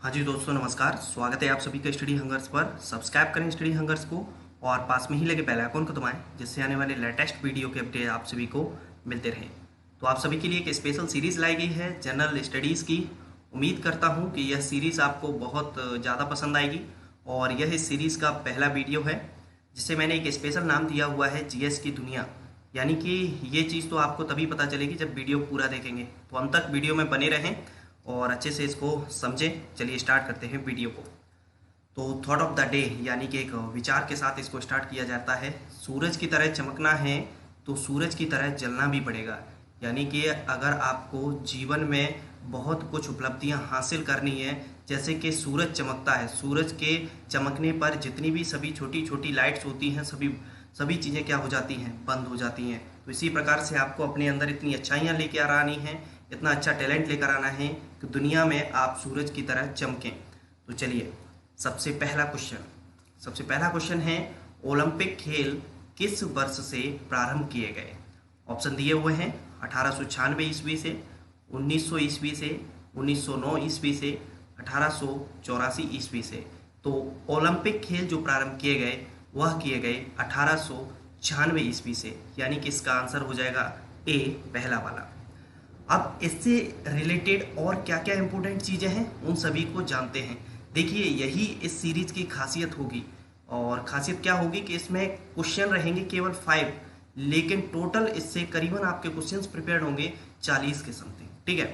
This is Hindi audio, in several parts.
हाँ जी दोस्तों, नमस्कार। स्वागत है आप सभी का स्टडी हंगर्स पर। सब्सक्राइब करें स्टडी हंगर्स को और पास में ही लगे बेल आइकन को दबाएं, जिससे आने वाले लेटेस्ट वीडियो के अपडेट आप सभी को मिलते रहें। तो आप सभी के लिए एक स्पेशल सीरीज़ लाई गई है जनरल स्टडीज़ की। उम्मीद करता हूँ कि यह सीरीज़ आपको बहुत ज़्यादा पसंद आएगी और यह इस सीरीज़ का पहला वीडियो है, जिसे मैंने एक स्पेशल नाम दिया हुआ है जीएस की दुनिया। यानी कि ये चीज़ तो आपको तभी पता चलेगी जब वीडियो पूरा देखेंगे, तो अंत तक वीडियो में बने रहें और अच्छे से इसको समझें। चलिए स्टार्ट करते हैं वीडियो को। तो थॉट ऑफ द डे यानी कि एक विचार के साथ इसको स्टार्ट किया जाता है। सूरज की तरह चमकना है तो सूरज की तरह जलना भी पड़ेगा। यानी कि अगर आपको जीवन में बहुत कुछ उपलब्धियां हासिल करनी है, जैसे कि सूरज चमकता है, सूरज के चमकने पर जितनी भी सभी छोटी छोटी लाइट्स होती हैं, सभी सभी चीज़ें क्या हो जाती हैं, बंद हो जाती हैं। तो इसी प्रकार से आपको अपने अंदर इतनी अच्छाइयाँ लेके आनी हैं, इतना अच्छा टैलेंट लेकर आना है कि दुनिया में आप सूरज की तरह चमकें। तो चलिए सबसे पहला क्वेश्चन है, ओलंपिक खेल किस वर्ष से प्रारंभ किए गए? ऑप्शन दिए हुए हैं 1896 ईस्वी से, 1900 ईस्वी से, 1909 ईस्वी से, 1884 ईस्वी से। तो ओलंपिक खेल जो प्रारंभ किए गए वह किए गए 1896 ईस्वी से, यानी कि इसका आंसर हो जाएगा ए, पहला वाला। अब इससे रिलेटेड और क्या क्या इंपॉर्टेंट चीज़ें हैं उन सभी को जानते हैं। देखिए यही इस सीरीज की खासियत होगी, और खासियत क्या होगी कि इसमें क्वेश्चन रहेंगे केवल 5, लेकिन टोटल इससे करीबन आपके क्वेश्चंस प्रिपेयर्ड होंगे 40 के समथिंग। ठीक है,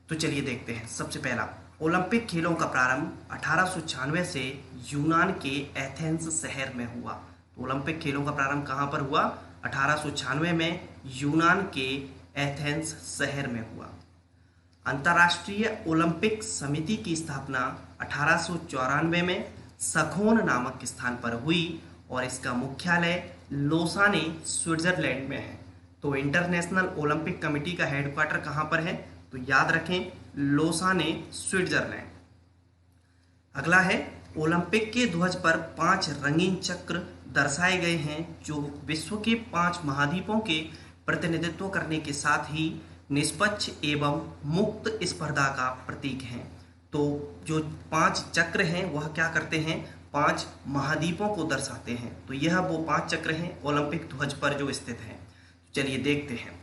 तो चलिए देखते हैं। सबसे पहला, ओलंपिक खेलों का प्रारंभ 1896 से यूनान के एथेंस शहर में हुआ। तो ओलंपिक खेलों का प्रारंभ कहाँ पर हुआ? 1896 में यूनान के एथेंस शहर में हुआ। अंतर्राष्ट्रीय ओलंपिक समिति की स्थापना 1894 में सखोन नामक स्थान पर हुई और इसका मुख्यालय लोसाने, स्विट्जरलैंड में है। तो इंटरनेशनल ओलंपिक कमेटी का हेडक्वार्टर कहाँ पर है? तो याद रखें, लोसाने, स्विट्जरलैंड। अगला है, ओलंपिक के ध्वज पर 5 रंगीन चक्र दर्शाए गए हैं, जो विश्व के 5 महाद्वीपों के प्रतिनिधित्व करने के साथ ही निष्पक्ष एवं मुक्त स्पर्धा का प्रतीक हैं। तो जो 5 चक्र हैं वह क्या करते हैं? 5 महाद्वीपों को दर्शाते हैं। तो यह वो 5 चक्र हैं ओलंपिक ध्वज पर जो स्थित हैं। चलिए देखते हैं।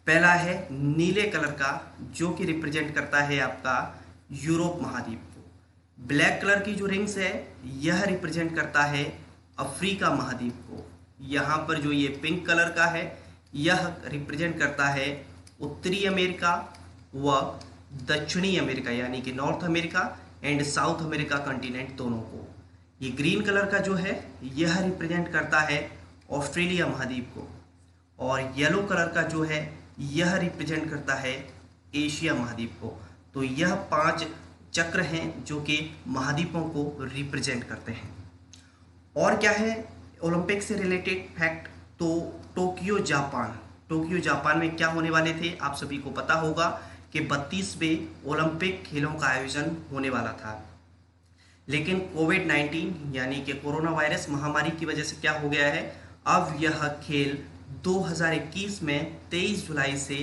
पहला है नीले कलर का, जो कि रिप्रेजेंट करता है आपका यूरोप महाद्वीप को। ब्लैक कलर की जो रिंग्स है यह रिप्रेजेंट करता है अफ्रीका महाद्वीप को। यहाँ पर जो ये पिंक कलर का है यह रिप्रेजेंट करता है उत्तरी अमेरिका व दक्षिणी अमेरिका, यानी कि north America and south America continent दोनों को। ये ग्रीन कलर का जो है यह रिप्रेजेंट करता है ऑस्ट्रेलिया महाद्वीप को, और येलो कलर का जो है यह रिप्रेजेंट करता है एशिया महाद्वीप को। तो यह 5 चक्र हैं जो कि महाद्वीपों को रिप्रेजेंट करते हैं। और क्या है ओलंपिक से रिलेटेड फैक्ट? तो टोक्यो जापान में क्या होने वाले थे? आप सभी को पता होगा कि 32वें ओलंपिक खेलों का आयोजन होने वाला था, लेकिन कोविड-19 यानी कि कोरोना वायरस महामारी की वजह से क्या हो गया है, अब यह खेल 2021 में 23 जुलाई से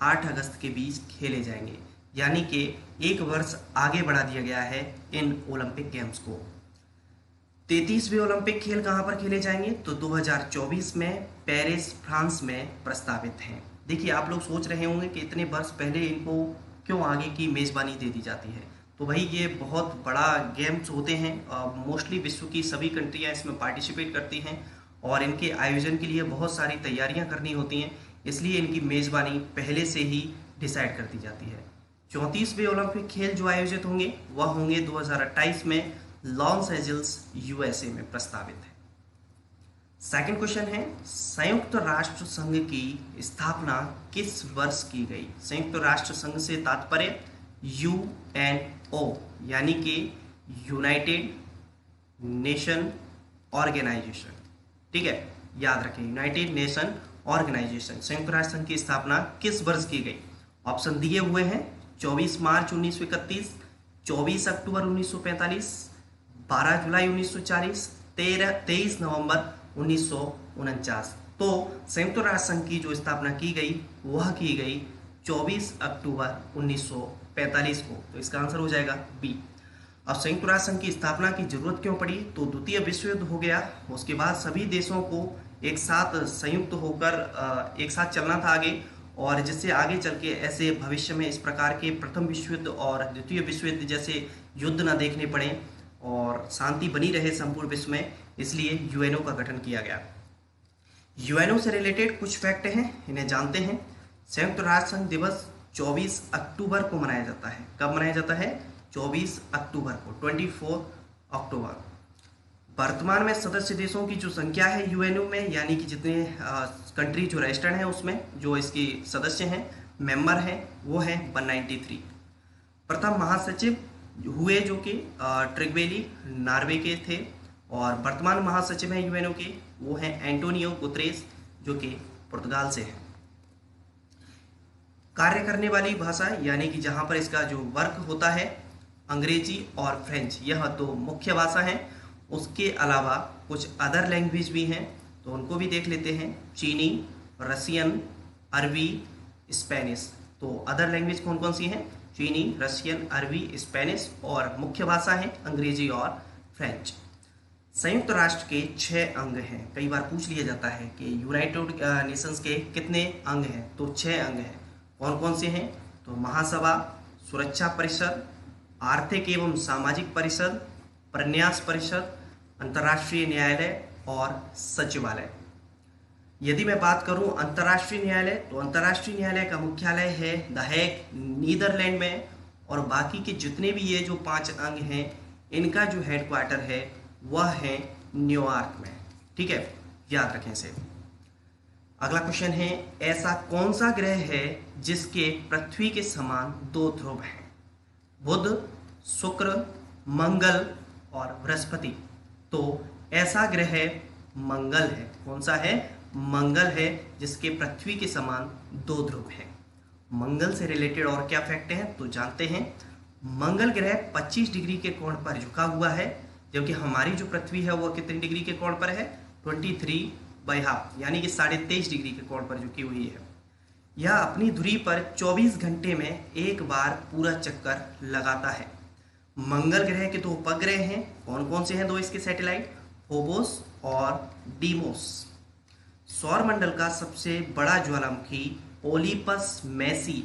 8 अगस्त के बीच खेले जाएंगे। यानी कि एक वर्ष आगे बढ़ा दिया गया है इन ओलंपिक गेम्स को। 33वें ओलंपिक खेल कहाँ पर खेले जाएंगे? तो 2024 में पेरिस, फ्रांस में प्रस्तावित हैं। देखिए आप लोग सोच रहे होंगे कि इतने वर्ष पहले इनको क्यों आगे की मेज़बानी दे दी जाती है। तो भाई ये बहुत बड़ा गेम्स होते हैं, मोस्टली विश्व की सभी कंट्रियाँ इसमें पार्टिसिपेट करती हैं और इनके आयोजन के लिए बहुत सारी तैयारियाँ करनी होती हैं, इसलिए इनकी मेज़बानी पहले से ही डिसाइड कर दी जाती है। 34वें ओलंपिक खेल जो आयोजित होंगे वह होंगे 2028 में लॉस एंजल्स, यूएसए में प्रस्तावित है। सेकंड क्वेश्चन है, संयुक्त राष्ट्र संघ की स्थापना किस वर्ष की गई? संयुक्त राष्ट्र संघ से तात्पर्य यूएनओ, यानी कि यूनाइटेड नेशन ऑर्गेनाइजेशन। ठीक है, याद रखें, यूनाइटेड नेशन ऑर्गेनाइजेशन। संयुक्त राष्ट्र संघ की स्थापना किस वर्ष की गई? ऑप्शन दिए हुए हैं 24 मार्च 1931, 24 अक्टूबर 1945, 12 जुलाई 1940, 23 नवंबर 1949। तो संयुक्त राष्ट्र संघ की जो स्थापना की गई वह की गई 24 अक्टूबर 1945 को। तो इसका आंसर हो जाएगा बी। अब संयुक्त राष्ट्र संघ की स्थापना की जरूरत क्यों पड़ी? तो द्वितीय विश्व युद्ध हो गया, उसके बाद सभी देशों को एक साथ संयुक्त होकर एक साथ चलना था आगे, और जिससे आगे चल के ऐसे भविष्य में इस प्रकार के प्रथम विश्व युद्ध और द्वितीय विश्व युद्ध जैसे युद्ध ना देखने पड़े और शांति बनी रहे संपूर्ण विश्व में, इसलिए यूएनओ का गठन किया गया। यूएनओ से रिलेटेड कुछ फैक्ट हैं, इन्हें जानते हैं। संयुक्त राष्ट्र संघ दिवस 24 अक्टूबर को मनाया जाता है। कब मनाया जाता है? 24 अक्टूबर को, 24 अक्टूबर। वर्तमान में सदस्य देशों की जो संख्या है यूएनओ में, यानी कि जितने कंट्री जो रजिस्टर्ड हैं उसमें जो इसकी सदस्य हैं, मेंबर हैं, वो हैं 193। प्रथम महासचिव हुए जो कि ट्रिगवेली नॉर्वे के थे, और वर्तमान महासचिव हैं यूएनओ के, वो हैं एंटोनियो गुतरेस जो कि पुर्तगाल से हैं। कार्य करने वाली भाषा, यानी कि जहाँ पर इसका जो वर्क होता है, अंग्रेजी और फ्रेंच, यह दो मुख्य भाषा हैं। उसके अलावा कुछ अदर लैंग्वेज भी हैं, तो उनको भी देख लेते हैं। चीनी, रसियन, अरबी, स्पेनिश। तो अदर लैंग्वेज कौन कौन सी हैं? चीनी, रसियन, अरबी, स्पेनिश, और मुख्य भाषा है अंग्रेजी और फ्रेंच। संयुक्त राष्ट्र के 6 अंग हैं। कई बार पूछ लिया जाता है कि यूनाइटेड नेशंस के कितने अंग हैं? तो 6 अंग हैं। कौन कौन से हैं? तो महासभा, सुरक्षा परिषद, आर्थिक एवं सामाजिक परिषद, प्रन्यास परिषद, अंतर्राष्ट्रीय न्यायालय और सचिवालय। यदि मैं बात करूं अंतर्राष्ट्रीय न्यायालय, तो अंतर्राष्ट्रीय न्यायालय का मुख्यालय है द हेग, नीदरलैंड में, और बाकी के जितने भी ये जो 5 अंग हैं, इनका जो हेडक्वार्टर है वह है न्यूयॉर्क में। ठीक है, याद रखें इसे। अगला क्वेश्चन है, ऐसा कौन सा ग्रह है जिसके पृथ्वी के समान 2 ध्रुव हैं? बुध, शुक्र, मंगल और बृहस्पति। तो ऐसा ग्रह मंगल है। कौन सा है? मंगल है, जिसके पृथ्वी के समान 2 ध्रुव हैं। मंगल से रिलेटेड और क्या फैक्ट हैं तो जानते हैं। मंगल ग्रह 25 डिग्री के कोण पर झुका हुआ है, जबकि हमारी जो पृथ्वी है वह कितने डिग्री के कोण पर है? 23/2, यानी कि 23.5 डिग्री के कोण पर झुकी हुई है। यह अपनी धुरी पर 24 घंटे में एक बार पूरा चक्कर लगाता है। मंगल ग्रह के 2 उपग्रह हैं। कौन कौन से हैं 2 इसके सैटेलाइट? फोबोस और डीमोस। सौर मंडल का सबसे बड़ा ज्वालामुखी ओलिपस मैसी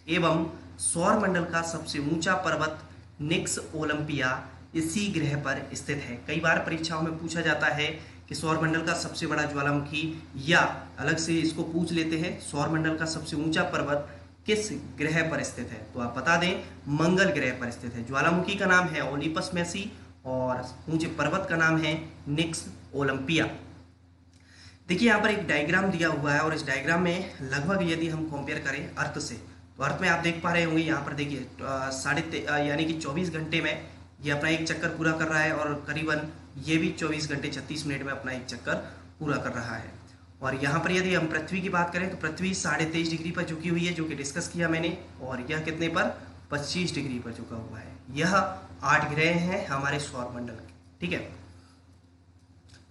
एवं सौर मंडल का सबसे ऊंचा पर्वत निक्स ओलंपिया इसी ग्रह पर स्थित है। कई बार परीक्षाओं में पूछा जाता है कि सौर मंडल का सबसे बड़ा ज्वालामुखी, या अलग से इसको पूछ लेते हैं सौर मंडल का सबसे ऊंचा पर्वत किस ग्रह पर स्थित है? तो आप बता दें मंगल ग्रह पर स्थित है। ज्वालामुखी का नाम है ओलिपस मैसी और ऊंचे पर्वत का नाम है निक्स ओलंपिया। देखिए यहाँ पर एक डायग्राम दिया हुआ है, और इस डायग्राम में लगभग यदि हम कंपेयर करें अर्थ से, तो अर्थ में आप देख पा रहे होंगे यहाँ पर देखिए यानी कि 24 घंटे में ये अपना एक चक्कर पूरा कर रहा है, और करीबन ये भी 24 घंटे 36 मिनट में अपना एक चक्कर पूरा कर रहा है। और यहाँ पर यदि हम पृथ्वी की बात करें तो पृथ्वी 23.5 डिग्री पर झुकी हुई है, जो कि डिस्कस किया मैंने, और यह कितने पर? 25 डिग्री पर झुका हुआ है। यह 8 ग्रह हैं हमारे सौर मंडल के। ठीक है,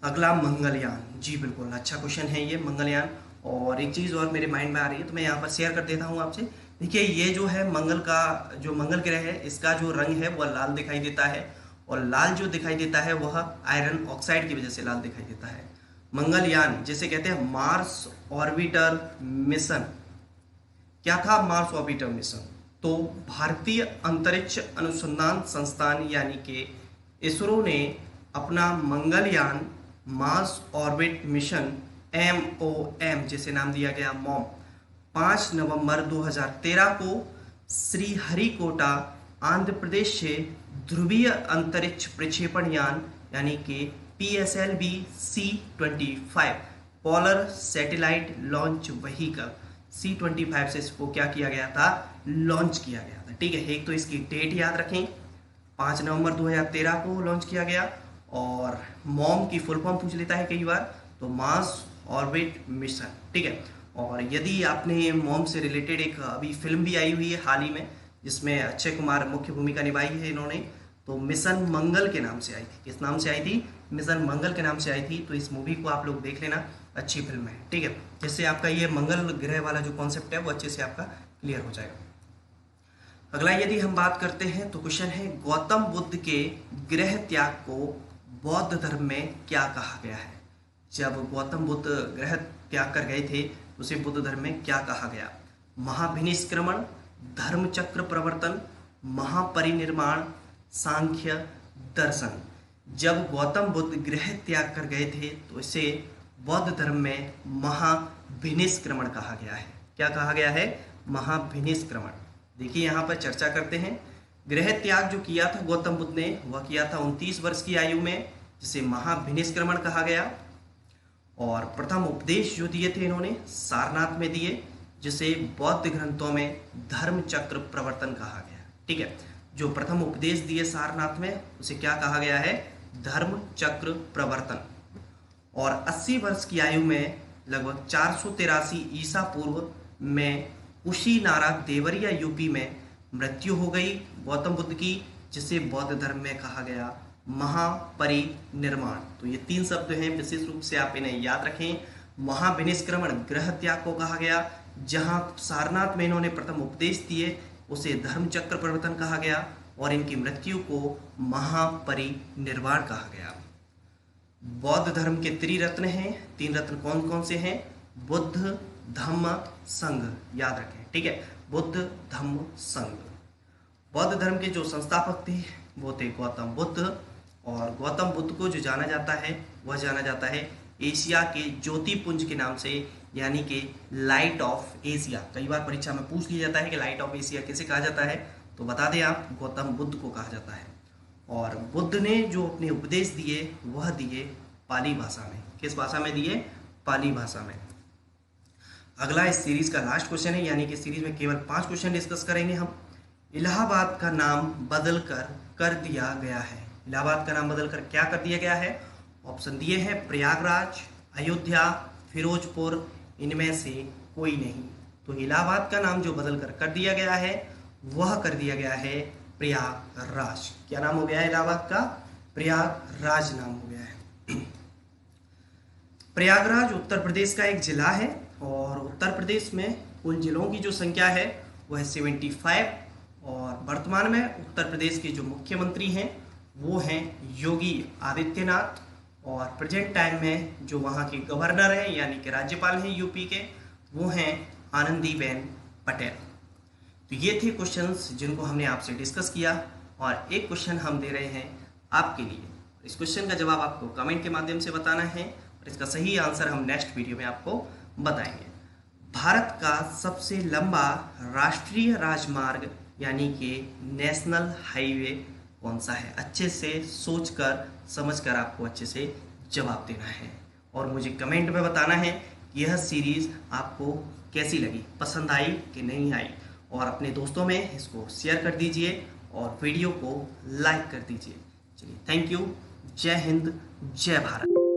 अगला मंगलयान। जी बिल्कुल, अच्छा क्वेश्चन है ये मंगलयान। और एक चीज़ और मेरे माइंड में आ रही है, तो मैं यहाँ पर शेयर कर देता हूँ आपसे। देखिए ये जो है मंगल का जो मंगल ग्रह है, इसका जो रंग है वह लाल दिखाई देता है, और लाल जो दिखाई देता है वह आयरन ऑक्साइड की वजह से लाल दिखाई देता है। मंगलयान जिसे कहते हैं मार्स ऑर्बिटर मिशन। क्या था मार्स ऑर्बिटर मिशन? तो भारतीय अंतरिक्ष अनुसंधान संस्थान यानी कि इसरो ने अपना Mangalyaan Mars orbit mission MOM, जिसे नाम दिया गया मॉम, 5 नवंबर 2013 को श्रीहरिकोटा आंध्र प्रदेश से ध्रुवीय अंतरिक्ष प्रक्षेपण यान यानी कि PSLV C-25 polar satellite launch vehicle C-25 से इसको क्या किया गया था? लॉन्च किया गया था। ठीक है, एक तो इसकी डेट याद रखें, 5 नवंबर 2013 को लॉन्च किया गया, और मॉम की फुल फॉर्म पूछ लेता है कई बार, तो मार्स ऑर्बिट मिशन। ठीक है, और यदि आपने मॉम से रिलेटेड एक अभी फिल्म भी आई हुई है हाल ही में, जिसमें अक्षय कुमार मुख्य भूमिका निभाई है इन्होंने, तो मिशन मंगल के नाम से आई थी। किस नाम से आई थी? मिशन मंगल के नाम से आई थी। तो इस मूवी को आप लोग देख लेना, अच्छी फिल्म है। ठीक है, जिससे आपका ये मंगल ग्रह वाला जो कॉन्सेप्ट है वो अच्छे से आपका क्लियर हो जाएगा। अगला यदि हम बात करते हैं तो क्वेश्चन है गौतम बुद्ध के गृह त्याग को बौद्ध धर्म में क्या कहा गया है। जब गौतम बुद्ध गृह त्याग कर गए थे तो उसे बुद्ध धर्म में क्या कहा गया। महाभिनिष्क्रमण, धर्मचक्र प्रवर्तन, महापरिनिर्वाण, सांख्य दर्शन। जब गौतम बुद्ध गृह त्याग कर गए थे तो इसे बौद्ध धर्म में महाभिनिष्क्रमण कहा गया है। क्या कहा गया है? महाभिनिष्क्रमण। देखिए यहाँ पर चर्चा करते हैं। गृह त्याग जो किया था गौतम बुद्ध ने वह किया था 29 वर्ष की आयु में, जिसे महाभिनिष्क्रमण कहा गया। और प्रथम उपदेश जो दिए थे इन्होंने सारनाथ में दिए, जिसे बौद्ध ग्रंथों में धर्मचक्र प्रवर्तन कहा गया। ठीक है, जो प्रथम उपदेश दिए सारनाथ में उसे क्या कहा गया है? धर्मचक्र प्रवर्तन। और 80 वर्ष की आयु में लगभग 483 ईसा पूर्व में कुशीनारा देवरिया यूपी में मृत्यु हो गई गौतम बुद्ध की, जिसे बौद्ध धर्म में कहा गया महापरिनिर्वाण। तो ये 3 शब्द हैं, विशेष रूप से आप इन्हें याद रखें। महाभिनिष्क्रमण गृह त्याग को कहा गया, जहां सारनाथ में इन्होंने प्रथम उपदेश दिए उसे धर्मचक्र प्रवर्तन कहा गया, और इनकी मृत्यु को महापरिनिर्वाण कहा गया। बौद्ध धर्म के त्रिरत्न हैं। 3 रत्न कौन कौन से हैं? बुद्ध, धम्म, संघ। याद रखें, ठीक है, बुद्ध, धम्म, संघ। बौद्ध धर्म के जो संस्थापक थे वो थे गौतम बुद्ध, और गौतम बुद्ध को जो जाना जाता है वह जाना जाता है एशिया के ज्योतिपुंज के नाम से, यानी कि लाइट ऑफ एशिया। कई बार परीक्षा में पूछ लिया जाता है कि लाइट ऑफ एशिया कैसे कहा जाता है, तो बता दें आप, गौतम बुद्ध को कहा जाता है। और बुद्ध ने जो अपने उपदेश दिए वह दिए पाली भाषा में। किस भाषा में दिए? पाली भाषा में। अगला इस सीरीज का लास्ट क्वेश्चन है, यानी कि सीरीज में केवल 5 क्वेश्चन डिस्कस करेंगे हम। इलाहाबाद का नाम बदलकर कर दिया गया है। इलाहाबाद का नाम बदलकर क्या कर दिया गया है? ऑप्शन दिए हैं प्रयागराज, अयोध्या, फिरोजपुर, इनमें से कोई नहीं। तो इलाहाबाद का नाम जो बदलकर कर दिया गया है वह कर दिया गया है प्रयागराज। क्या नाम हो गया है इलाहाबाद का? प्रयागराज नाम हो गया है। प्रयागराज उत्तर प्रदेश का एक जिला है, और उत्तर प्रदेश में कुल जिलों की जो संख्या है वह है 75। और वर्तमान में उत्तर प्रदेश के जो मुख्यमंत्री हैं वो हैं योगी आदित्यनाथ, और प्रेजेंट टाइम में जो वहाँ के गवर्नर हैं यानी कि राज्यपाल हैं यूपी के, वो हैं आनंदीबेन पटेल। तो ये थे क्वेश्चंस जिनको हमने आपसे डिस्कस किया, और एक क्वेश्चन हम दे रहे हैं आपके लिए। इस क्वेश्चन का जवाब आपको कमेंट के माध्यम से बताना है, और इसका सही आंसर हम नेक्स्ट वीडियो में आपको बताएंगे। भारत का सबसे लंबा राष्ट्रीय राजमार्ग यानी कि नेशनल हाईवे कौन सा है? अच्छे से सोचकर समझकर आपको अच्छे से जवाब देना है, और मुझे कमेंट में बताना है कि यह सीरीज़ आपको कैसी लगी, पसंद आई कि नहीं आई। और अपने दोस्तों में इसको शेयर कर दीजिए और वीडियो को लाइक कर दीजिए। चलिए, थैंक यू। जय हिंद, जय भारत।